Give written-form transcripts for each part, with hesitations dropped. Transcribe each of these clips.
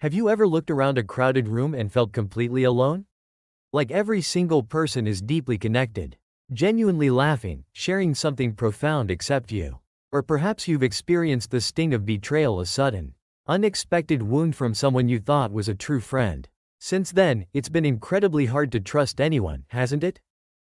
Have you ever looked around a crowded room and felt completely alone? Like every single person is deeply connected, genuinely laughing, sharing something profound except you. Or perhaps you've experienced the sting of betrayal, a sudden, unexpected wound from someone you thought was a true friend. Since then, it's been incredibly hard to trust anyone, hasn't it?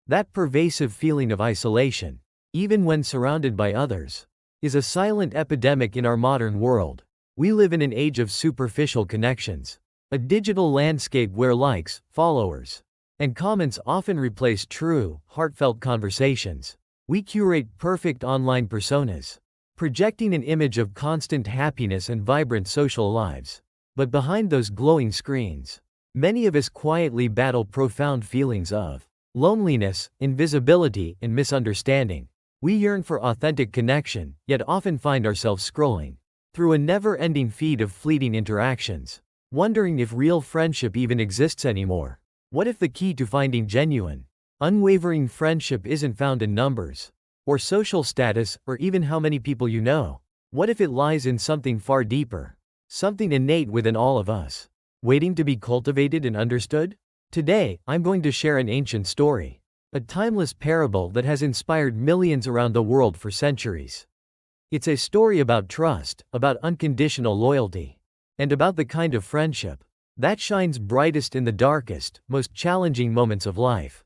That pervasive feeling of isolation, even when surrounded by others, is a silent epidemic in our modern world. We live in an age of superficial connections, a digital landscape where likes, followers, and comments often replace true, heartfelt conversations. We curate perfect online personas, projecting an image of constant happiness and vibrant social lives. But behind those glowing screens, many of us quietly battle profound feelings of loneliness, invisibility, and misunderstanding. We yearn for authentic connection, yet often find ourselves scrolling through a never-ending feed of fleeting interactions, wondering if real friendship even exists anymore. What if the key to finding genuine, unwavering friendship isn't found in numbers, or social status, or even how many people you know? What if it lies in something far deeper, something innate within all of us, waiting to be cultivated and understood? Today, I'm going to share an ancient story, a timeless parable that has inspired millions around the world for centuries. It's a story about trust, about unconditional loyalty, and about the kind of friendship that shines brightest in the darkest, most challenging moments of life.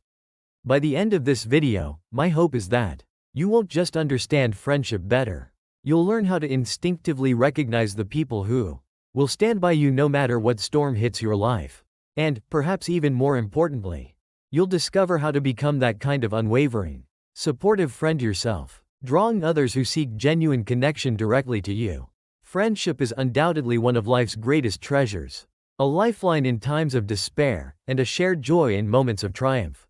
By the end of this video, my hope is that you won't just understand friendship better. You'll learn how to instinctively recognize the people who will stand by you no matter what storm hits your life. And, perhaps even more importantly, you'll discover how to become that kind of unwavering, supportive friend yourself, drawing others who seek genuine connection directly to you. Friendship is undoubtedly one of life's greatest treasures, a lifeline in times of despair, and a shared joy in moments of triumph.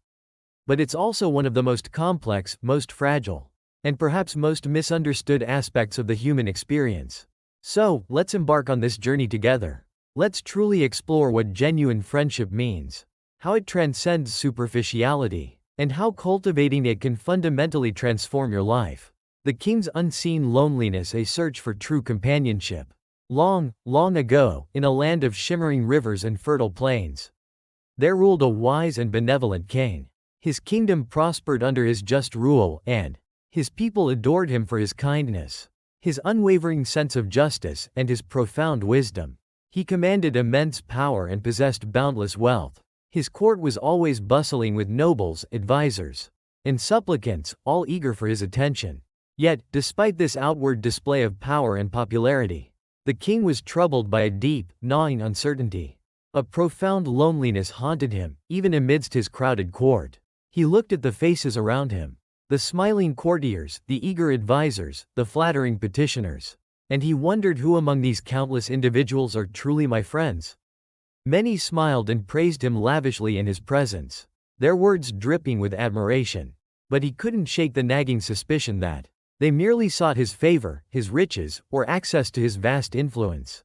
But it's also one of the most complex, most fragile, and perhaps most misunderstood aspects of the human experience. So, let's embark on this journey together. Let's truly explore what genuine friendship means, how it transcends superficiality, and how cultivating it can fundamentally transform your life. The King's Unseen Loneliness, a search for true companionship. Long, long ago, in a land of shimmering rivers and fertile plains, there ruled a wise and benevolent king. His kingdom prospered under his just rule, and his people adored him for his kindness, his unwavering sense of justice, and his profound wisdom. He commanded immense power and possessed boundless wealth. His court was always bustling with nobles, advisors, and supplicants, all eager for his attention. Yet, despite this outward display of power and popularity, the king was troubled by a deep, gnawing uncertainty. A profound loneliness haunted him, even amidst his crowded court. He looked at the faces around him, the smiling courtiers, the eager advisors, the flattering petitioners, and he wondered who among these countless individuals are truly my friends. Many smiled and praised him lavishly in his presence, their words dripping with admiration. But he couldn't shake the nagging suspicion that they merely sought his favor, his riches, or access to his vast influence.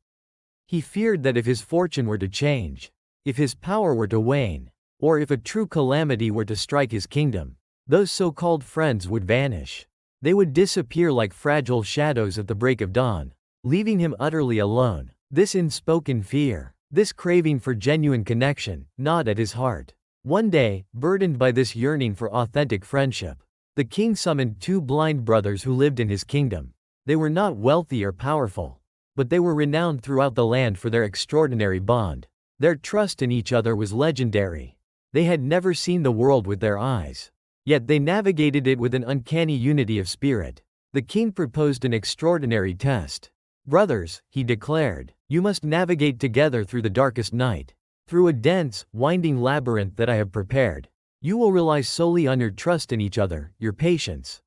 He feared that if his fortune were to change, if his power were to wane, or if a true calamity were to strike his kingdom, those so-called friends would vanish. They would disappear like fragile shadows at the break of dawn, leaving him utterly alone. This unspoken fear, this craving for genuine connection, gnawed at his heart. One day, burdened by this yearning for authentic friendship, the king summoned two blind brothers who lived in his kingdom. They were not wealthy or powerful, but they were renowned throughout the land for their extraordinary bond. Their trust in each other was legendary. They had never seen the world with their eyes, yet they navigated it with an uncanny unity of spirit. The king proposed an extraordinary test. "Brothers," he declared, "you must navigate together through the darkest night, through a dense, winding labyrinth that I have prepared. You will rely solely on your trust in each other, your patience,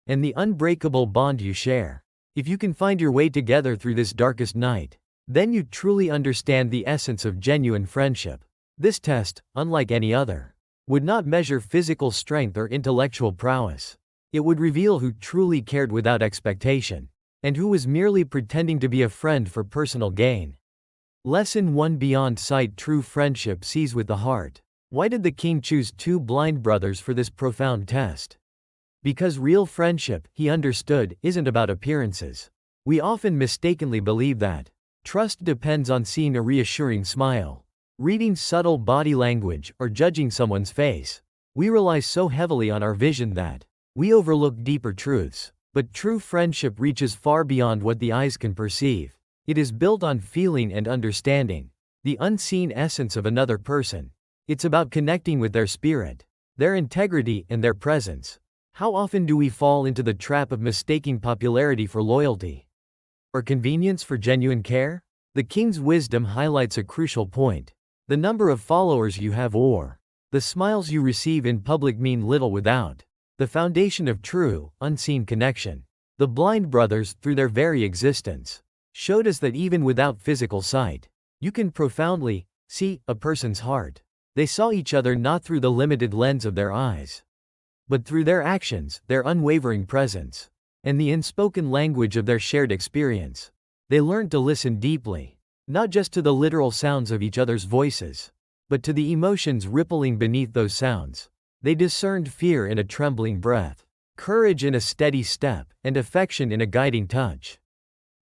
and the unbreakable bond you share. If you can find your way together through this darkest night, then you truly understand the essence of genuine friendship." This test, unlike any other, would not measure physical strength or intellectual prowess. It would reveal who truly cared without expectation, and who was merely pretending to be a friend for personal gain. Lesson 1: Beyond sight, true friendship sees with the heart. Why did the king choose two blind brothers for this profound test? Because real friendship, he understood, isn't about appearances. We often mistakenly believe that Trust depends on seeing a reassuring smile, reading subtle body language, or judging someone's face. We rely so heavily on our vision that we overlook deeper truths. But true friendship reaches far beyond what the eyes can perceive. It is built on feeling and understanding the unseen essence of another person. It's about connecting with their spirit, their integrity, and their presence. How often do we fall into the trap of mistaking popularity for loyalty, or convenience for genuine care? The king's wisdom highlights a crucial point. The number of followers you have or the smiles you receive in public mean little without the foundation of true, unseen connection. The blind brothers, through their very existence, showed us that even without physical sight, you can profoundly see a person's heart. They saw each other not through the limited lens of their eyes, but through their actions, their unwavering presence, and the unspoken language of their shared experience. They learned to listen deeply, not just to the literal sounds of each other's voices, but to the emotions rippling beneath those sounds. They discerned fear in a trembling breath, courage in a steady step, and affection in a guiding touch.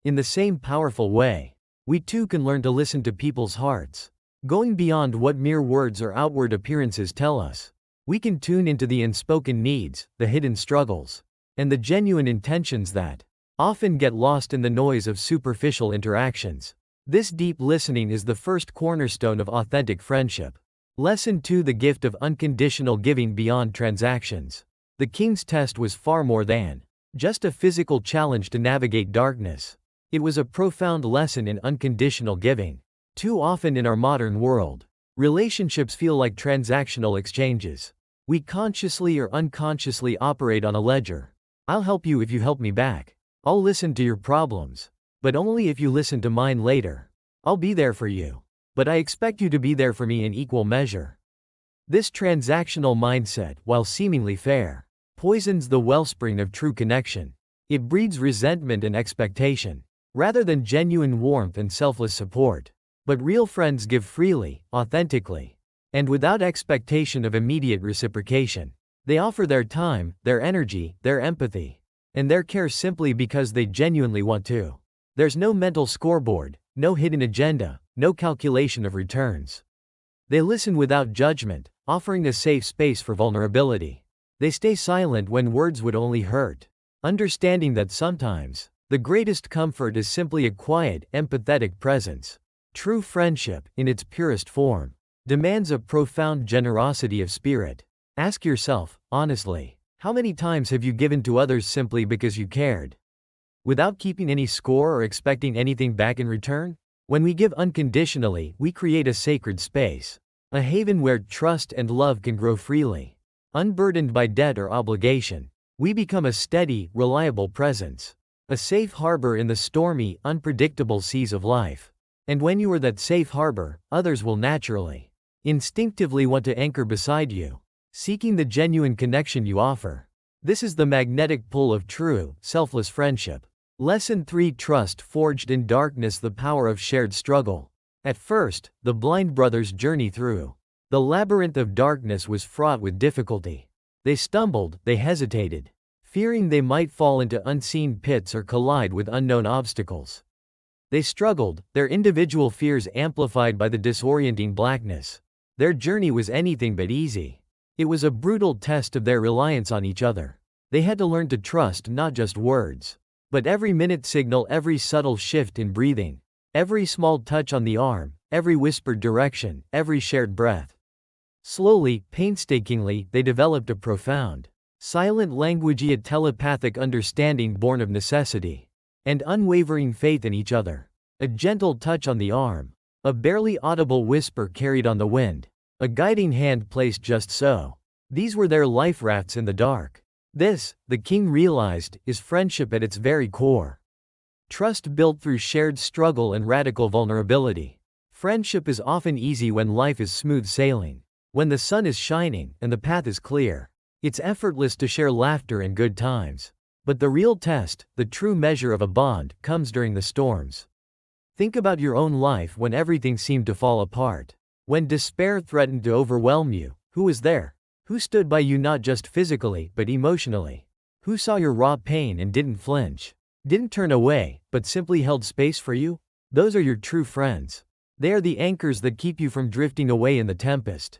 In the same powerful way, we too can learn to listen to people's hearts, going beyond what mere words or outward appearances tell us. We can tune into the unspoken needs, the hidden struggles, and the genuine intentions that often get lost in the noise of superficial interactions. This deep listening is the first cornerstone of authentic friendship. Lesson 2: The gift of unconditional giving beyond transactions. The king's test was far more than just a physical challenge to navigate darkness. It was a profound lesson in unconditional giving. Too often in our modern world, relationships feel like transactional exchanges. We consciously or unconsciously operate on a ledger. I'll help you if you help me back. I'll listen to your problems, but only if you listen to mine later. I'll be there for you, but I expect you to be there for me in equal measure. This transactional mindset, while seemingly fair, poisons the wellspring of true connection. It breeds resentment and expectation, rather than genuine warmth and selfless support. But real friends give freely, authentically, and without expectation of immediate reciprocation. They offer their time, their energy, their empathy, and their care simply because they genuinely want to. There's no mental scoreboard, no hidden agenda, no calculation of returns. They listen without judgment, offering a safe space for vulnerability. They stay silent when words would only hurt, understanding that sometimes the greatest comfort is simply a quiet, empathetic presence. True friendship, in its purest form, demands a profound generosity of spirit. Ask yourself, honestly, how many times have you given to others simply because you cared, without keeping any score or expecting anything back in return? When we give unconditionally, we create a sacred space, a haven where trust and love can grow freely, unburdened by debt or obligation. We become a steady, reliable presence, a safe harbor in the stormy, unpredictable seas of life. And when you are that safe harbor, others will naturally, instinctively want to anchor beside you, seeking the genuine connection you offer. This is the magnetic pull of true, selfless friendship. Lesson 3: Trust forged in darkness. The power of shared struggle. At first, the blind brothers' journey through the labyrinth of darkness was fraught with difficulty. They stumbled, they hesitated, fearing they might fall into unseen pits or collide with unknown obstacles. They struggled, their individual fears amplified by the disorienting blackness. Their journey was anything but easy. It was a brutal test of their reliance on each other. They had to learn to trust not just words, but every minute signal, every subtle shift in breathing, every small touch on the arm, every whispered direction, every shared breath. Slowly, painstakingly, they developed a profound, silent language, yet telepathic understanding born of necessity and unwavering faith in each other. A gentle touch on the arm, a barely audible whisper carried on the wind, a guiding hand placed just so. These were their life rafts in the dark. This, the king realized, is friendship at its very core. Trust built through shared struggle and radical vulnerability. Friendship is often easy when life is smooth sailing, when the sun is shining and the path is clear. It's effortless to share laughter and good times. But the real test, the true measure of a bond, comes during the storms. Think about your own life when everything seemed to fall apart. When despair threatened to overwhelm you, who was there? Who stood by you not just physically, but emotionally? Who saw your raw pain and didn't flinch? Didn't turn away, but simply held space for you? Those are your true friends. They are the anchors that keep you from drifting away in the tempest.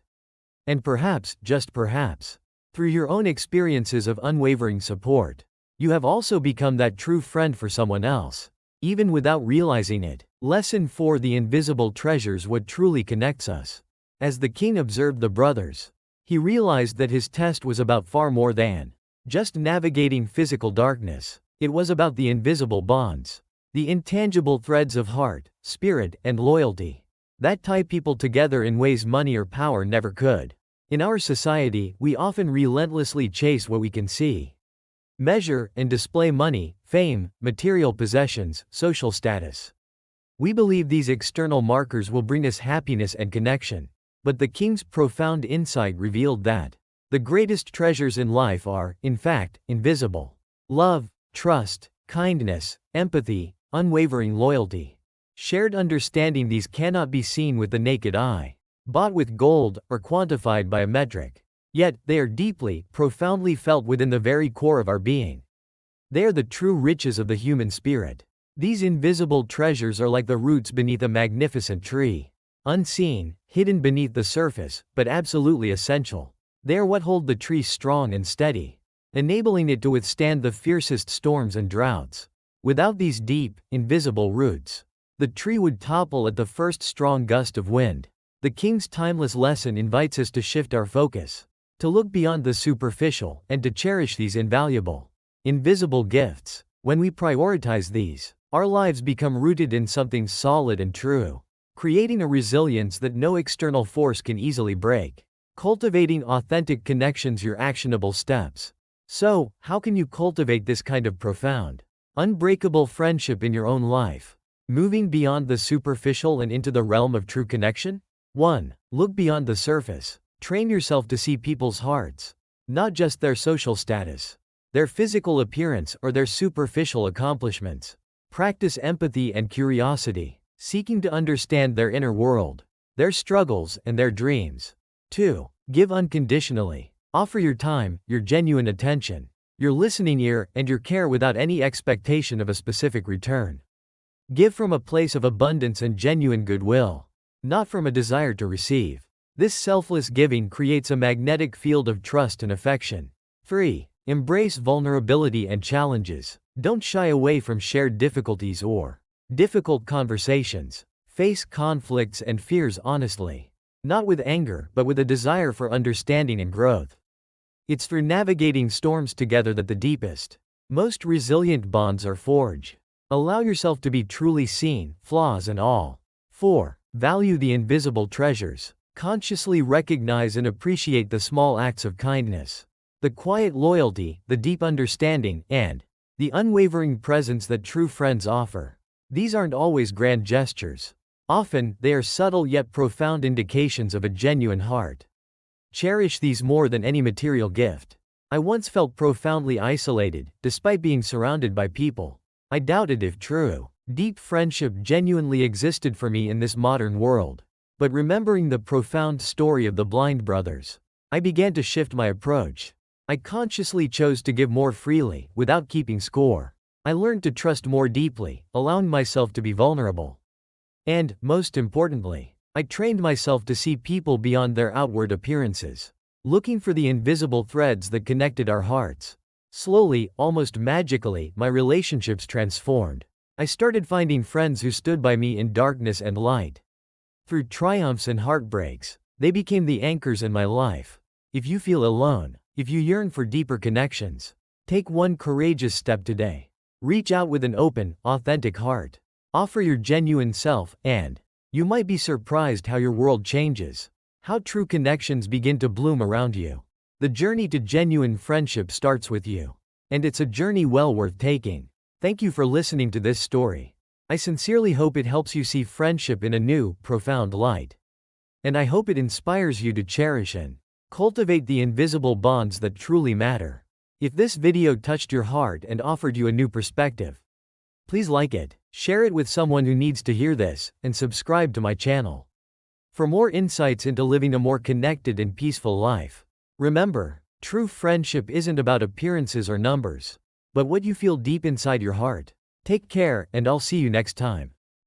And perhaps, just perhaps, through your own experiences of unwavering support, you have also become that true friend for someone else, even without realizing it. Lesson 4: The invisible treasures. What truly connects us. As the king observed the brothers, he realized that his test was about far more than just navigating physical darkness. It was about the invisible bonds, the intangible threads of heart, spirit, and loyalty that tie people together in ways money or power never could. In our society, we often relentlessly chase what we can see, measure, and display: money, fame, material possessions, social status. We believe these external markers will bring us happiness and connection. But the king's profound insight revealed that the greatest treasures in life are, in fact, invisible. Love, trust, kindness, empathy, unwavering loyalty, shared understanding. These cannot be seen with the naked eye, bought with gold, or quantified by a metric. Yet, they are deeply, profoundly felt within the very core of our being. They are the true riches of the human spirit. These invisible treasures are like the roots beneath a magnificent tree. Unseen, hidden beneath the surface, but absolutely essential. They are what hold the tree strong and steady, enabling it to withstand the fiercest storms and droughts. Without these deep, invisible roots, the tree would topple at the first strong gust of wind. The king's timeless lesson invites us to shift our focus, to look beyond the superficial, and to cherish these invaluable, invisible gifts. When we prioritize these, our lives become rooted in something solid and true, creating a resilience that no external force can easily break. Cultivating authentic connections. Your actionable steps. So, how can you cultivate this kind of profound, unbreakable friendship in your own life, moving beyond the superficial and into the realm of true connection? 1. Look beyond the surface. Train yourself to see people's hearts, not just their social status, their physical appearance, or their superficial accomplishments. Practice empathy and curiosity, seeking to understand their inner world, their struggles, and their dreams. 2. Give unconditionally. Offer your time, your genuine attention, your listening ear, and your care without any expectation of a specific return. Give from a place of abundance and genuine goodwill, not from a desire to receive. This selfless giving creates a magnetic field of trust and affection. 3. Embrace vulnerability and challenges. Don't shy away from shared difficulties or difficult conversations. Face conflicts and fears honestly, not with anger, but with a desire for understanding and growth. It's through navigating storms together that the deepest, most resilient bonds are forged. Allow yourself to be truly seen, flaws and all. 4. Value the invisible treasures. Consciously recognize and appreciate the small acts of kindness, the quiet loyalty, the deep understanding, and the unwavering presence that true friends offer. These aren't always grand gestures. Often, they are subtle yet profound indications of a genuine heart. Cherish these more than any material gift. I once felt profoundly isolated, despite being surrounded by people. I doubted if true, deep friendship genuinely existed for me in this modern world. But remembering the profound story of the blind brothers, I began to shift my approach. I consciously chose to give more freely, without keeping score. I learned to trust more deeply, allowing myself to be vulnerable. And, most importantly, I trained myself to see people beyond their outward appearances, looking for the invisible threads that connected our hearts. Slowly, almost magically, my relationships transformed. I started finding friends who stood by me in darkness and light. Through triumphs and heartbreaks, they became the anchors in my life. If you feel alone, if you yearn for deeper connections, take one courageous step today. Reach out with an open, authentic heart. Offer your genuine self, and you might be surprised how your world changes, how true connections begin to bloom around you. The journey to genuine friendship starts with you, and it's a journey well worth taking. Thank you for listening to this story. I sincerely hope it helps you see friendship in a new, profound light. And I hope it inspires you to cherish and cultivate the invisible bonds that truly matter. If this video touched your heart and offered you a new perspective, please like it, share it with someone who needs to hear this, and subscribe to my channel for more insights into living a more connected and peaceful life. Remember, true friendship isn't about appearances or numbers, but what you feel deep inside your heart. Take care, and I'll see you next time.